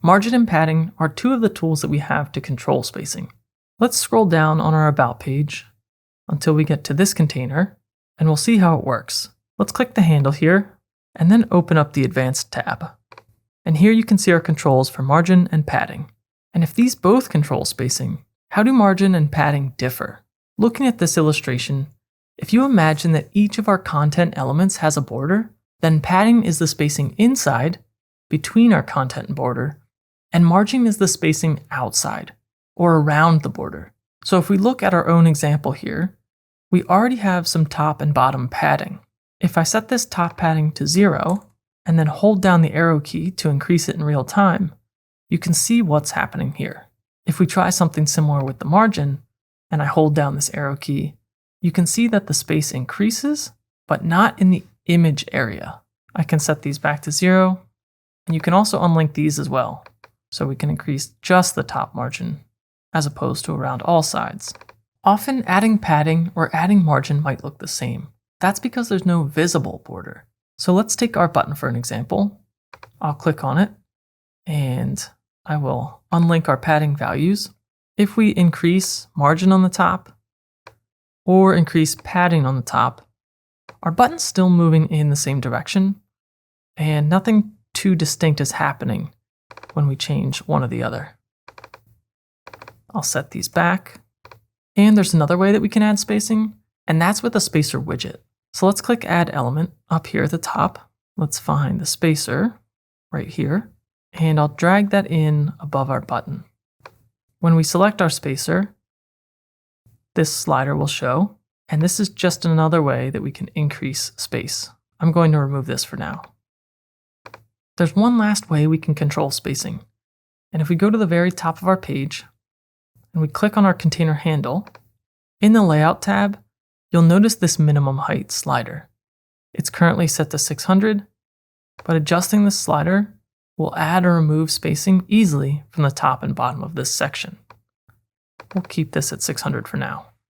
Margin and padding are two of the tools that we have to control spacing. Let's scroll down on our About page until we get to this container, and we'll see how it works. Let's click the handle here, and then open up the Advanced tab. And here you can see our controls for margin and padding. And if these both control spacing, how do margin and padding differ? Looking at this illustration, if you imagine that each of our content elements has a border, then padding is the spacing inside, between our content and border, and margin is the spacing outside, or around the border. So if we look at our own example here, we already have some top and bottom padding. If I set this top padding to 0, and then hold down the arrow key to increase it in real time, you can see what's happening here. If we try something similar with the margin, and I hold down this arrow key, you can see that the space increases, but not in the image area. I can set these back to 0, and you can also unlink these as well. So we can increase just the top margin, as opposed to around all sides. Often adding padding or adding margin might look the same. That's because there's no visible border. So let's take our button for an example. I'll click on it, and I will unlink our padding values. If we increase margin on the top, or increase padding on the top, our button's still moving in the same direction, and nothing too distinct is happening when we change one or the other. I'll set these back. And there's another way that we can add spacing, and that's with a spacer widget. So let's click Add Element up here at the top. Let's find the spacer right here, and I'll drag that in above our button. When we select our spacer, this slider will show, and this is just another way that we can increase space. I'm going to remove this for now. There's one last way we can control spacing, and if we go to the very top of our page, and we click on our container handle, in the Layout tab, you'll notice this minimum height slider. It's currently set to 600, but adjusting this slider will add or remove spacing easily from the top and bottom of this section. We'll keep this at 600 for now.